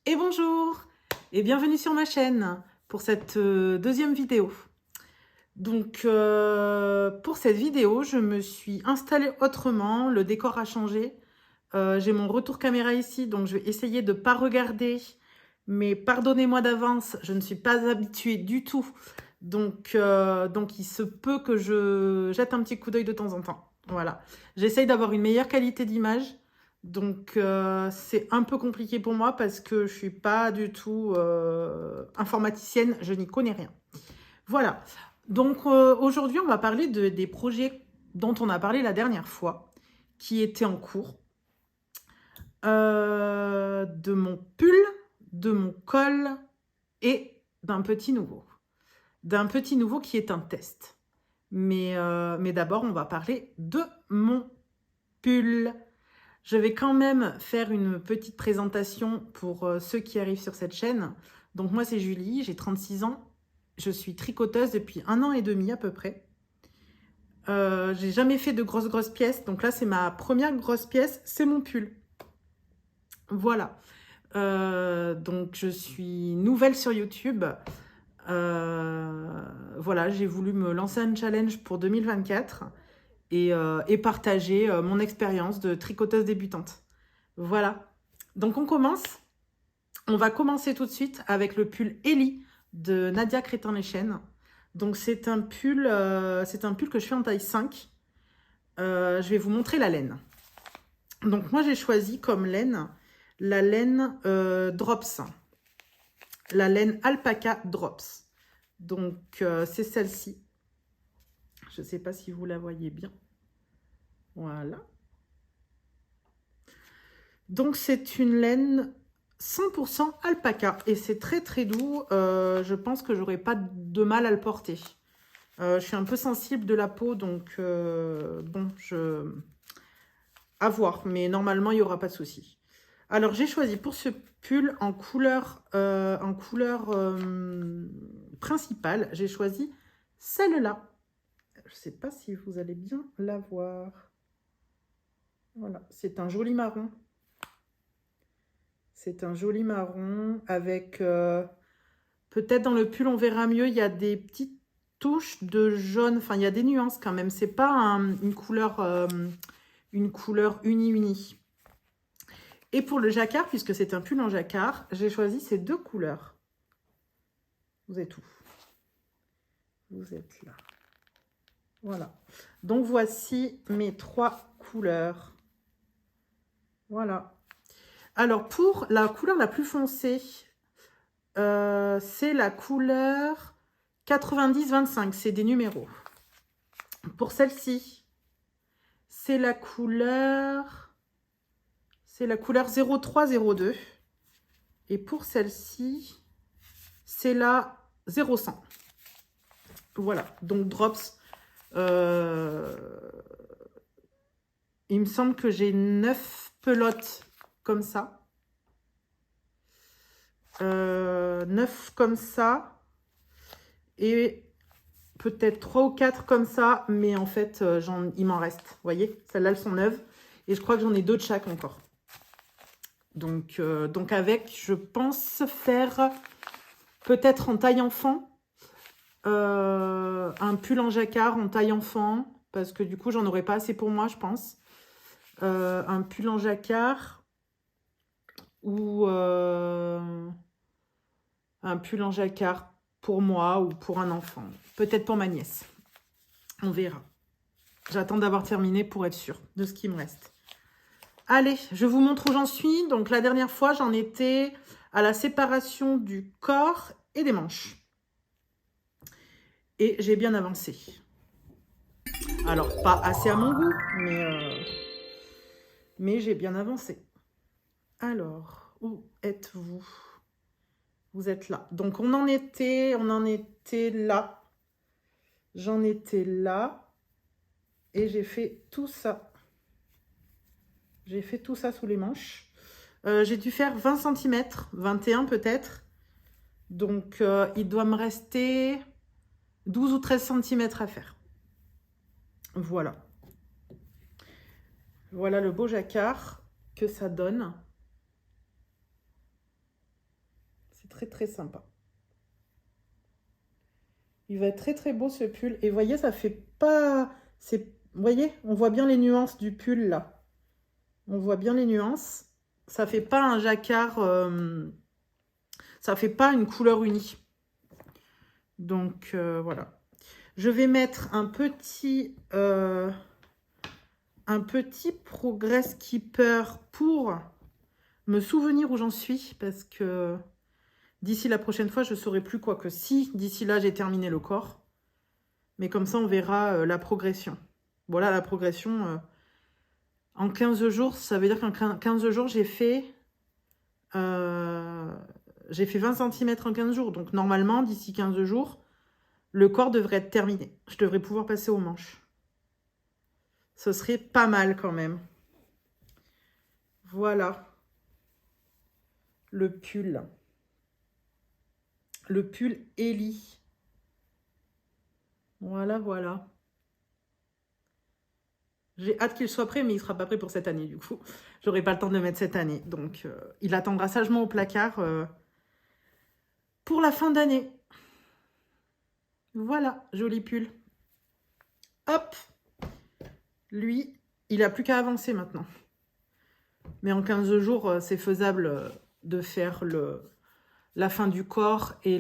Et bonjour et bienvenue sur ma chaîne pour cette deuxième vidéo. Donc pour cette vidéo, je me suis installée autrement, le décor a changé. J'ai mon retour caméra ici, donc je vais essayer de ne pas regarder. Mais pardonnez-moi d'avance, je ne suis pas habituée du tout. Donc il se peut que je jette un petit coup d'œil de temps en temps. Voilà. J'essaye d'avoir une meilleure qualité d'image. Donc c'est un peu compliqué pour moi parce que je ne suis pas du tout informaticienne, je n'y connais rien. Voilà. Donc aujourd'hui, on va parler des projets dont on a parlé la dernière fois, qui étaient en cours. De mon pull, de mon col et d'un petit nouveau. D'un petit nouveau qui est un test. Mais d'abord, on va parler de mon pull. Je vais quand même faire une petite présentation pour ceux qui arrivent sur cette chaîne. Donc moi, c'est Julie, j'ai 36 ans. Je suis tricoteuse depuis 1 an et demi à peu près. J'ai jamais fait de grosses pièces. Donc là, c'est ma première grosse pièce, c'est mon pull. Voilà. Donc je suis nouvelle sur YouTube. Voilà, j'ai voulu me lancer un challenge pour 2024 et partager mon expérience de tricoteuse débutante. Voilà. Donc on commence. On va commencer tout de suite avec le pull Ellie de Nadia Crétin-Lechaine. Donc c'est un pull que je fais en taille 5. Je vais vous montrer la laine. Donc moi j'ai choisi comme laine la laine Drops, la laine Alpaca Drops. Donc c'est celle-ci. Je ne sais pas si vous la voyez bien. Voilà. Donc c'est une laine 100% alpaca et c'est très doux. Je pense que j'aurai pas de mal à le porter. Je suis un peu sensible de la peau, donc bon, à voir, mais normalement il n'y aura pas de souci. Alors j'ai choisi pour ce pull en couleur principale, j'ai choisi celle-là. Je ne sais pas si vous allez bien la voir. Voilà, c'est un joli marron. C'est un joli marron avec... peut-être dans le pull, on verra mieux, il y a des petites touches de jaune. Enfin, il y a des nuances quand même. C'est pas une couleur uni. Et pour le jacquard, puisque c'est un pull en jacquard, j'ai choisi ces deux couleurs. Vous êtes où? Vous êtes là. Voilà. Donc, voici mes 3 couleurs. Voilà. Alors, pour la couleur la plus foncée, c'est la couleur 90-25. C'est des numéros. Pour celle-ci, c'est la couleur 0302. Et pour celle-ci, c'est la 0100. Voilà, donc Drops. Il me semble que j'ai 9 pelotes comme ça. 9 comme ça. Et peut-être 3 ou 4 comme ça. Mais en fait, il m'en reste. Vous voyez, celles-là, elles sont neuves. Et je crois que j'en ai 2 de chaque encore. Donc avec, je pense faire peut-être en taille enfant. Un pull en jacquard en taille enfant. Parce que du coup, j'en aurais pas assez pour moi, je pense. Un pull en jacquard. Ou un pull en jacquard pour moi ou pour un enfant. Peut-être pour ma nièce. On verra. J'attends d'avoir terminé pour être sûre de ce qui me reste. Allez, je vous montre où j'en suis. Donc la dernière fois, j'en étais à la séparation du corps et des manches. Et j'ai bien avancé. Alors, pas assez à mon goût, mais j'ai bien avancé. Alors, où êtes-vous? Vous êtes là. Donc, on en était là. J'en étais là. Et j'ai fait tout ça. J'ai fait tout ça sous les manches. J'ai dû faire 20 cm, 21 peut-être. Donc, il doit me rester 12 ou 13 cm à faire. Voilà. Voilà le beau jacquard que ça donne. C'est très très sympa. Il va être très très beau ce pull. Et vous voyez, ça fait pas... Vous voyez, on voit bien les nuances du pull là. On voit bien les nuances. Ça fait pas un jacquard... ça fait pas une couleur unie. Donc voilà. Je vais mettre un petit Progress Keeper pour me souvenir où j'en suis. Parce que d'ici la prochaine fois, je ne saurai plus quoi que si. D'ici là, j'ai terminé le corps. Mais comme ça, on verra la progression. Voilà la progression. En 15 jours, ça veut dire qu'en 15 jours, j'ai fait 20 cm en 15 jours. Donc normalement, d'ici 15 jours, le corps devrait être terminé. Je devrais pouvoir passer aux manches. Ce serait pas mal quand même. Voilà. Le pull. Le pull Ellie. Voilà, voilà. J'ai hâte qu'il soit prêt, mais il ne sera pas prêt pour cette année, du coup. J'aurai pas le temps de le mettre cette année. Donc, il attendra sagement au placard pour la fin d'année. Voilà, joli pull. Hop. Lui, il n'a plus qu'à avancer maintenant. Mais en 15 jours, c'est faisable de faire la fin du corps et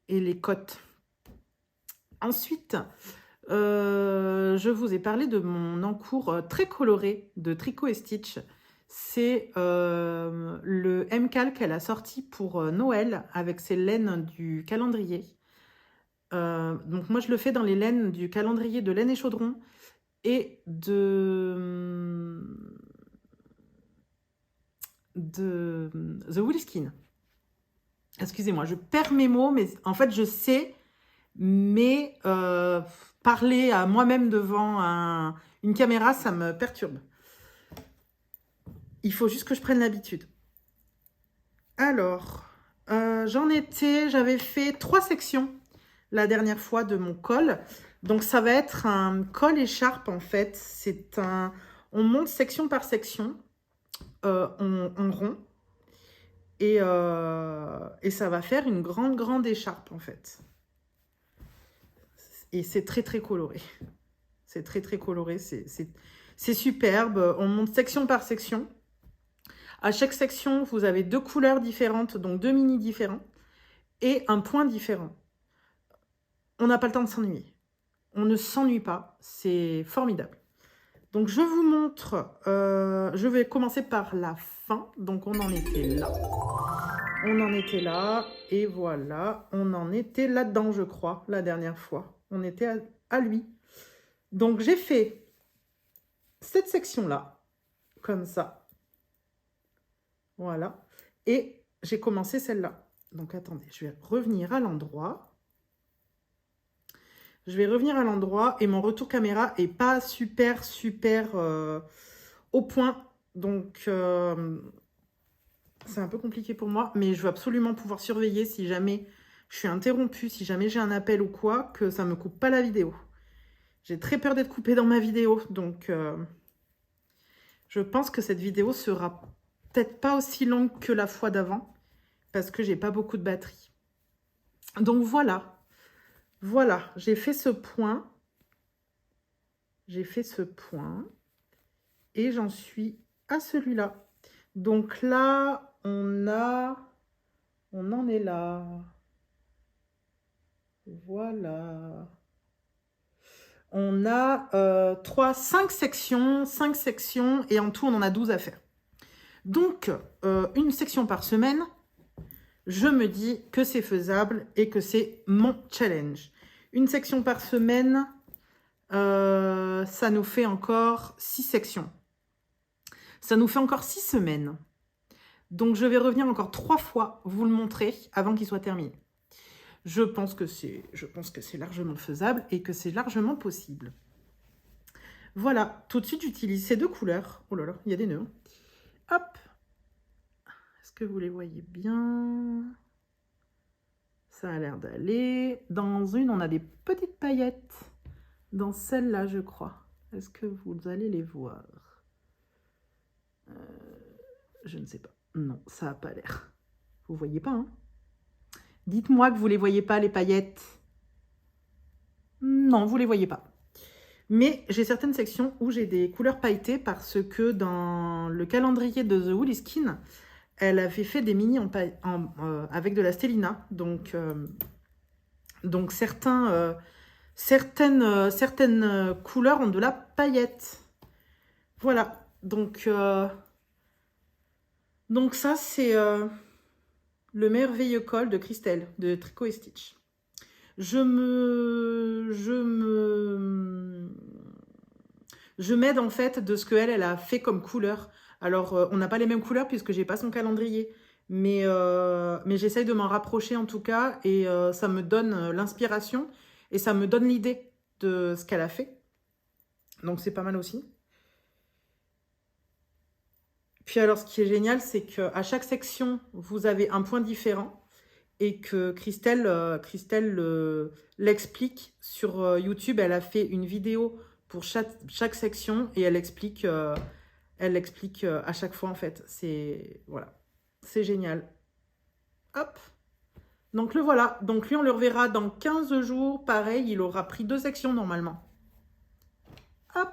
les côtes. Ensuite, je vous ai parlé de mon encours très coloré de Tricot et Stitch. C'est le MCAL qu'elle a sorti pour Noël avec ses laines du calendrier. Donc moi, je le fais dans les laines du calendrier de Laine et Chaudron et de The Woolskin. Excusez-moi, je perds mes mots, mais en fait, je sais, mais parler à moi-même devant une caméra, ça me perturbe. Il faut juste que je prenne l'habitude. Alors, j'avais fait 3 sections la dernière fois de mon col. Donc, ça va être un col écharpe, en fait. On monte section par section, en rond. Et ça va faire une grande écharpe, en fait. Et c'est très, très coloré. C'est très, très coloré. C'est superbe. On monte section par section. À chaque section, vous avez 2 couleurs différentes, donc 2 mini différents, et un point différent. On n'a pas le temps de s'ennuyer. On ne s'ennuie pas. C'est formidable. Donc, je vous montre. Je vais commencer par la fin. Donc, on en était là. On en était là. Et voilà. On en était là-dedans, je crois, la dernière fois. On était à lui. Donc, j'ai fait cette section-là. Comme ça. Voilà. Et j'ai commencé celle-là. Donc, attendez. Je vais revenir à l'endroit. Je vais revenir à l'endroit et mon retour caméra est pas super au point. Donc, c'est un peu compliqué pour moi. Mais je veux absolument pouvoir surveiller si jamais je suis interrompue, si jamais j'ai un appel ou quoi, que ça ne me coupe pas la vidéo. J'ai très peur d'être coupée dans ma vidéo. Donc, je pense que cette vidéo sera peut-être pas aussi longue que la fois d'avant. Parce que j'ai pas beaucoup de batterie. Donc, voilà. Voilà, j'ai fait ce point. J'ai fait ce point. Et j'en suis à celui-là. Donc là, on en est là. Voilà. On a 5 sections. Et en tout, on en a 12 à faire. Donc, une section par semaine. Je me dis que c'est faisable et que c'est mon challenge. Une section par semaine, ça nous fait encore 6 sections. Ça nous fait encore 6 semaines. Donc, je vais revenir encore 3 fois vous le montrer avant qu'il soit terminé. Je pense que c'est largement faisable et que c'est largement possible. Voilà, tout de suite, j'utilise ces 2 couleurs. Oh là là, il y a des nœuds. Hop. Est-ce que vous les voyez bien ? Ça a l'air d'aller. Dans une, on a des petites paillettes. Dans celle-là, je crois. Est-ce que vous allez les voir ? Je ne sais pas. Non, ça n'a pas l'air. Vous voyez pas, hein? Dites-moi que vous les voyez pas, les paillettes. Non, vous les voyez pas. Mais j'ai certaines sections où j'ai des couleurs pailletées parce que dans le calendrier de The Woolly Skin, elle avait fait des mini avec de la stélina. Donc certaines couleurs ont de la paillette. Voilà. Donc ça, c'est le merveilleux col de Christelle, de Tricot et Stitch. Je m'aide en fait de ce qu'elle a fait comme couleur. Alors, on n'a pas les mêmes couleurs puisque j'ai pas son calendrier. Mais j'essaye de m'en rapprocher en tout cas. Et ça me donne l'inspiration et ça me donne l'idée de ce qu'elle a fait. Donc, c'est pas mal aussi. Puis alors, ce qui est génial, c'est qu'à chaque section, vous avez un point différent. Et que Christelle l'explique sur YouTube. Elle a fait une vidéo pour chaque section et elle explique à chaque fois en fait. Voilà, c'est génial. Hop. Donc le voilà. Donc lui, on le reverra dans 15 jours. Pareil, il aura pris 2 sections normalement. Hop.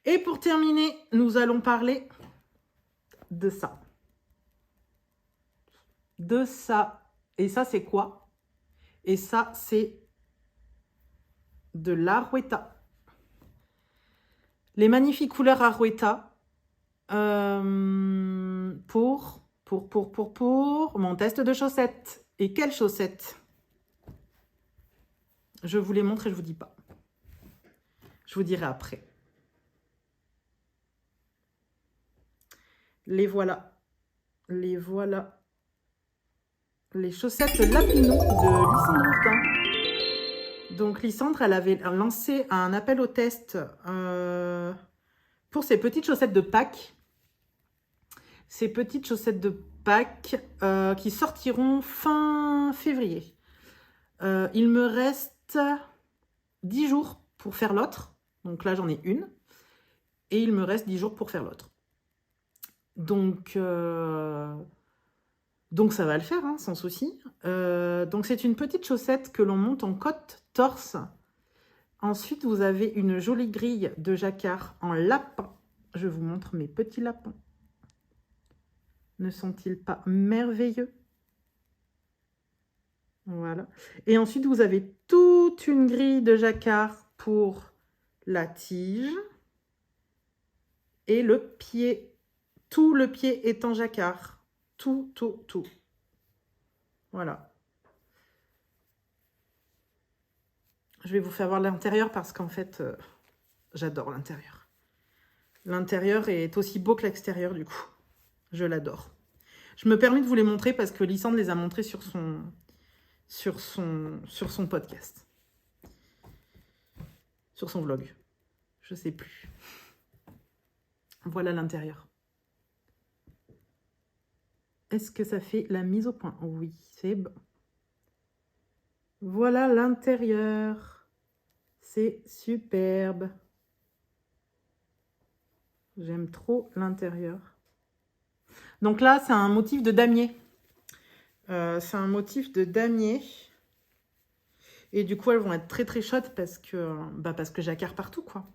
Et pour terminer, nous allons parler de ça. De ça. Et ça, c'est quoi? Et ça, c'est de l'Arouetta. Les magnifiques couleurs Arouetta pour mon test de chaussettes. Et quelles chaussettes? Je vous les montre et je vous dis pas. Je vous dirai après. Les voilà. Les voilà. Les chaussettes Lapinou de Lysandre Hurtin. Donc Lysandre, elle avait lancé un appel au test pour ses petites chaussettes de Pâques. Ces petites chaussettes de Pâques qui sortiront fin février. Il me reste 10 jours pour faire l'autre. Donc là, j'en ai une. Et il me reste 10 jours pour faire l'autre. Donc ça va le faire, hein, sans souci. Donc c'est une petite chaussette que l'on monte en côte torse. Ensuite, vous avez une jolie grille de jacquard en lapin. Je vous montre mes petits lapins. Ne sont-ils pas merveilleux? Voilà. Et ensuite, vous avez toute une grille de jacquard pour la tige et le pied. Tout le pied est en jacquard. Tout. Voilà. Je vais vous faire voir l'intérieur parce qu'en fait, j'adore l'intérieur. L'intérieur est aussi beau que l'extérieur du coup. Je l'adore. Je me permets de vous les montrer parce que Lysandre les a montrés sur son podcast. Sur son vlog. Je sais plus. Voilà l'intérieur. Est-ce que ça fait la mise au point? Oui, c'est bon. Voilà l'intérieur. C'est superbe. J'aime trop l'intérieur. Donc là, c'est un motif de damier. C'est un motif de damier. Et du coup, elles vont être très très chaudes parce que jacquard partout, quoi.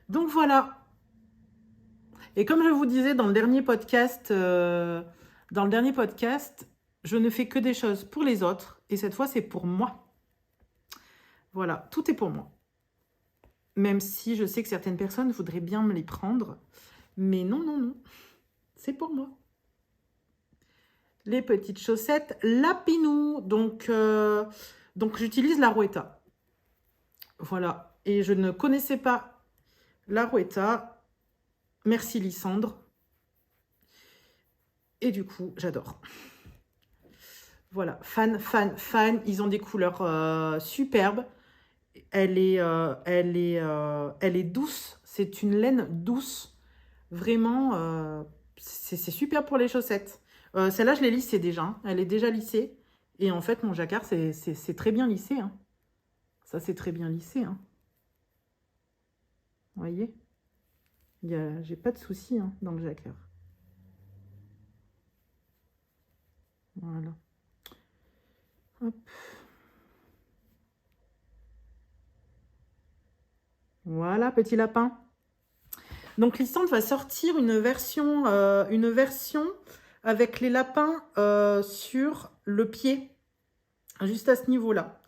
Donc voilà. Et comme je vous disais dans le dernier podcast, je ne fais que des choses pour les autres. Et cette fois, c'est pour moi. Voilà, tout est pour moi. Même si je sais que certaines personnes voudraient bien me les prendre. Mais non. C'est pour moi. Les petites chaussettes Lapinou. Donc j'utilise l'Arouetta. Voilà. Et je ne connaissais pas l'Arouetta. Merci Lysandre. Et du coup, j'adore. Voilà. Fan. Ils ont des couleurs superbes. Elle est douce. C'est une laine douce. Vraiment, c'est super pour les chaussettes. Celle-là, je l'ai lissée déjà. Hein. Elle est déjà lissée. Et en fait, mon jacquard, c'est très bien lissé. Hein. Ça, c'est très bien lissé. Hein. Vous voyez? J'ai pas de souci hein, dans le jacquard. Voilà. Hop. Voilà, petit lapin. Donc, Lysandre va sortir une version avec les lapins sur le pied, juste à ce niveau-là.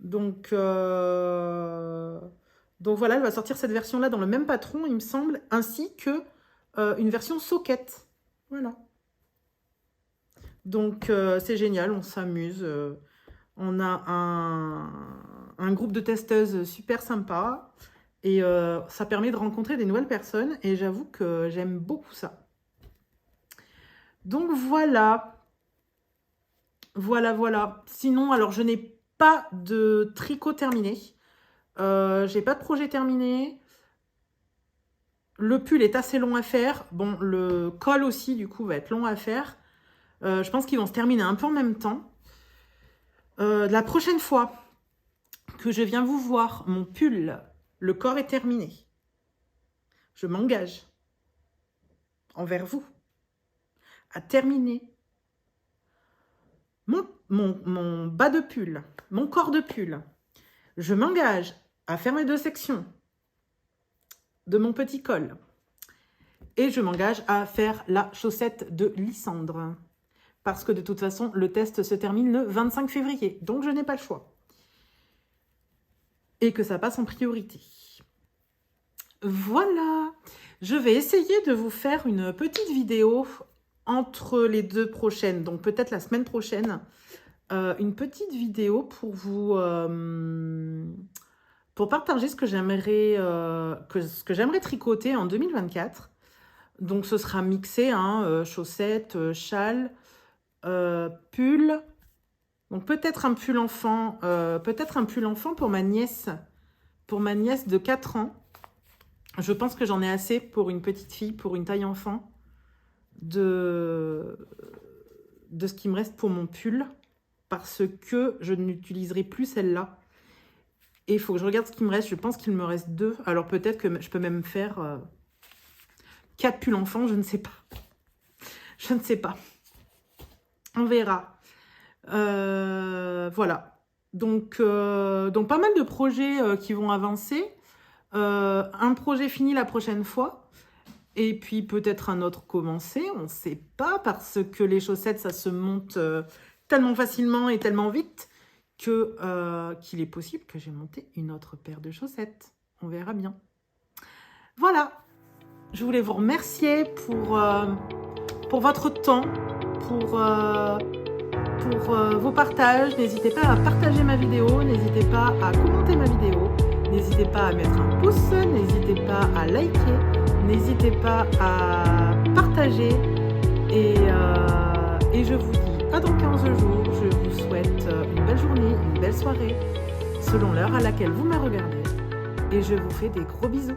Donc voilà, elle va sortir cette version-là dans le même patron, il me semble, ainsi que une version socket. Voilà. Donc, c'est génial, on s'amuse. On a un groupe de testeuses super sympa. Et ça permet de rencontrer des nouvelles personnes. Et j'avoue que j'aime beaucoup ça. Donc, voilà. Voilà. Sinon, alors, je n'ai pas de tricot terminé. J'ai pas de projet terminé. Le pull est assez long à faire. Bon, le col aussi, du coup, va être long à faire. Je pense qu'ils vont se terminer un peu en même temps. La prochaine fois que je viens vous voir, mon pull, le corps est terminé. Je m'engage envers vous à terminer mon bas de pull, mon corps de pull. Je m'engage à faire mes 2 sections de mon petit col. Et je m'engage à faire la chaussette de Lysandre. Parce que de toute façon, le test se termine le 25 février. Donc, je n'ai pas le choix. Et que ça passe en priorité. Voilà. Je vais essayer de vous faire une petite vidéo entre les 2 prochaines. Donc, peut-être la semaine prochaine. Une petite vidéo pour vous... pour partager ce que j'aimerais tricoter en 2024. Donc, ce sera mixé, hein, chaussettes, châle, pull. Donc, peut-être un pull enfant pour ma nièce de 4 ans. Je pense que j'en ai assez pour une petite fille, pour une taille enfant, de ce qui me reste pour mon pull, parce que je n'utiliserai plus celle-là. Et il faut que je regarde ce qui me reste. Je pense qu'il me reste 2. Alors peut-être que je peux même faire 4 pulls enfants, je ne sais pas. Je ne sais pas. On verra. Voilà. Donc pas mal de projets qui vont avancer. Un projet fini la prochaine fois. Et puis peut-être un autre commencer. On ne sait pas, parce que les chaussettes, ça se monte tellement facilement et tellement vite qu'il est possible que j'ai monté une autre paire de chaussettes. On verra bien. Voilà. Je voulais vous remercier pour votre temps, pour vos partages. N'hésitez pas à partager ma vidéo, n'hésitez pas à commenter ma vidéo, n'hésitez pas à mettre un pouce, n'hésitez pas à liker, n'hésitez pas à partager. Et je vous dis à dans 15 jours. Je vous souhaite une belle journée, une belle soirée, selon l'heure à laquelle vous me regardez. Et je vous fais des gros bisous.